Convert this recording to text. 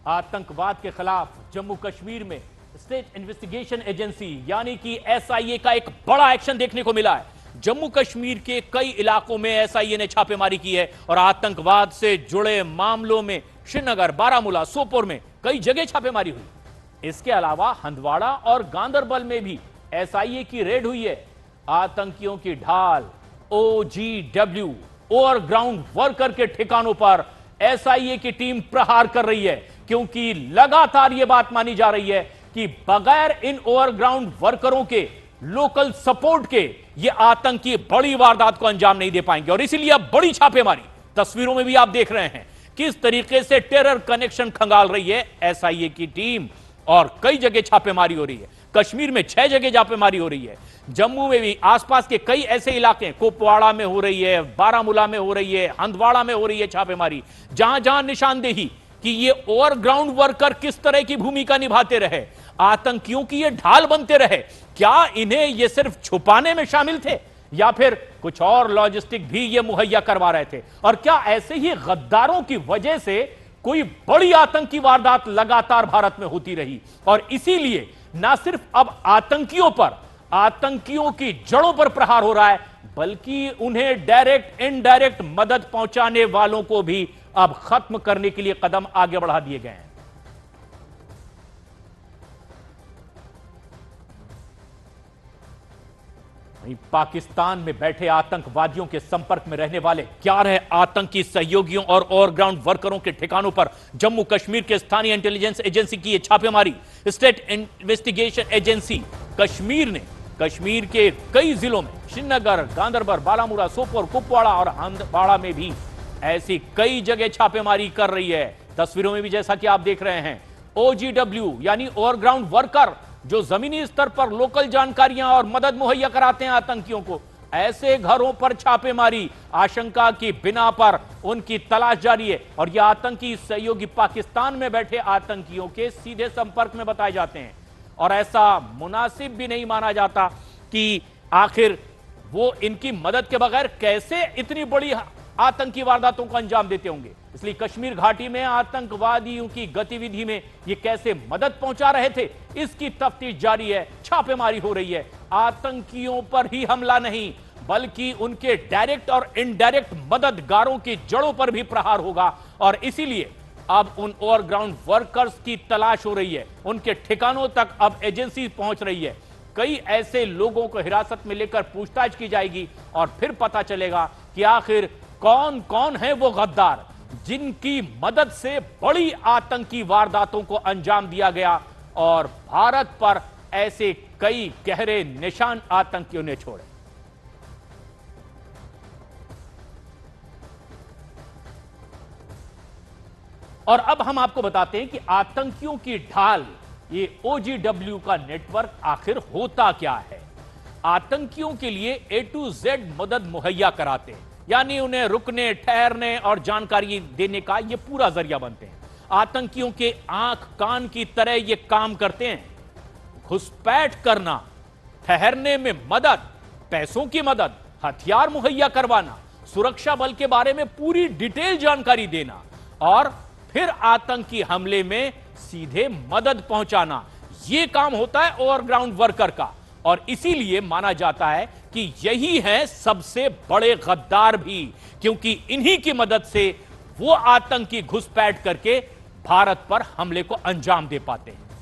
आतंकवाद के खिलाफ जम्मू कश्मीर में स्टेट इन्वेस्टिगेशन एजेंसी यानी कि एसआईए का एक बड़ा एक्शन देखने को मिला है। जम्मू कश्मीर के कई इलाकों में एसआईए ने छापेमारी की है और आतंकवाद से जुड़े मामलों में श्रीनगर, बारामूला, सोपोर में कई जगह छापेमारी हुई। इसके अलावा हंदवाड़ा और गांदरबल में भी एसआईए की रेड हुई है। आतंकियों की ढाल ओजीडब्ल्यू ओवरग्राउंड वर्कर के ठिकानों पर एसआईए की टीम प्रहार कर रही है, क्योंकि लगातार यह बात मानी जा रही है कि बगैर इन ओवरग्राउंड वर्करों के लोकल सपोर्ट के ये आतंकी बड़ी वारदात को अंजाम नहीं दे पाएंगे। और इसीलिए अब बड़ी छापेमारी, तस्वीरों में भी आप देख रहे हैं किस तरीके से टेरर कनेक्शन खंगाल रही है एसआईए की टीम और कई जगह छापेमारी हो रही है। कश्मीर में 6 जगह छापेमारी हो रही है। जम्मू में भी आसपास के कई ऐसे इलाके, कुपवाड़ा में हो रही है, बारामूला में हो रही है, हंदवाड़ा में हो रही है छापेमारी, जहां जहां निशानदेही कि ये ओवरग्राउंड वर्कर किस तरह की भूमिका निभाते रहे, आतंकियों की ये ढाल बनते रहे। क्या इन्हें ये सिर्फ छुपाने में शामिल थे या फिर कुछ और लॉजिस्टिक भी ये मुहैया करवा रहे थे? और क्या ऐसे ही गद्दारों की वजह से कोई बड़ी आतंकी वारदात लगातार भारत में होती रही? और इसीलिए ना सिर्फ अब आतंकियों पर, आतंकियों की जड़ों पर प्रहार हो रहा है, बल्कि उन्हें डायरेक्ट इनडायरेक्ट मदद पहुंचाने वालों को भी अब खत्म करने के लिए कदम आगे बढ़ा दिए गए हैं। पाकिस्तान में बैठे आतंकवादियों के संपर्क में रहने वाले 11 आतंकी सहयोगियों और ओवरग्राउंड वर्करों के ठिकानों पर जम्मू कश्मीर के स्थानीय इंटेलिजेंस एजेंसी की छापेमारी। स्टेट इन्वेस्टिगेशन एजेंसी कश्मीर ने कश्मीर के कई जिलों में श्रीनगर, गांदरबल, बारामूला, सोपोर, कुपवाड़ा और हंदवाड़ा में भी ऐसी कई जगह छापेमारी कर रही है। तस्वीरों में भी जैसा कि आप देख रहे हैं, ओजीडब्ल्यू यानी ओवरग्राउंड वर्कर जो जमीनी स्तर पर लोकल जानकारियां और मदद मुहैया कराते हैं आतंकियों को, ऐसे घरों पर छापेमारी, आशंका की बिना पर उनकी तलाश जारी है। और यह आतंकी सहयोगी पाकिस्तान में बैठे आतंकियों के सीधे संपर्क में बताए जाते हैं और ऐसा मुनासिब भी नहीं माना जाता कि आखिर वो इनकी मदद के बगैर कैसे इतनी बड़ी आतंकी वारदातों को अंजाम देते होंगे। इसलिए कश्मीर घाटी में आतंकवादियों की गतिविधि में ये कैसे मदद पहुंचा रहे थे, इसकी तफ्तीश जारी है, छापेमारी हो रही है। आतंकियों पर ही हमला नहीं, बल्कि उनके डायरेक्ट और इनडायरेक्ट मददगारों की जड़ों पर भी प्रहार होगा। और इसीलिए अब उन ओवरग्राउंड वर्कर्स की तलाश हो रही है, उनके ठिकानों तक अब एजेंसी पहुंच रही है। कई ऐसे लोगों को हिरासत में लेकर पूछताछ की जाएगी और फिर पता चलेगा कि आखिर कौन कौन है वो गद्दार जिनकी मदद से बड़ी आतंकी वारदातों को अंजाम दिया गया और भारत पर ऐसे कई गहरे निशान आतंकियों ने छोड़े। और अब हम आपको बताते हैं कि आतंकियों की ढाल, ये ओजीडब्ल्यू का नेटवर्क आखिर होता क्या है। आतंकियों के लिए A to Z मदद मुहैया कराते हैं, यानी उन्हें रुकने, ठहरने और जानकारी देने का ये पूरा जरिया बनते हैं। आतंकियों के आंख कान की तरह ये काम करते हैं। घुसपैठ करना, ठहरने में मदद, पैसों की मदद, हथियार मुहैया करवाना, सुरक्षा बल के बारे में पूरी डिटेल जानकारी देना और फिर आतंकी हमले में सीधे मदद पहुंचाना, यह काम होता है ओवरग्राउंड वर्कर का। और इसीलिए माना जाता है कि यही हैं सबसे बड़े गद्दार भी, क्योंकि इन्हीं की मदद से वो आतंकी घुसपैठ करके भारत पर हमले को अंजाम दे पाते हैं।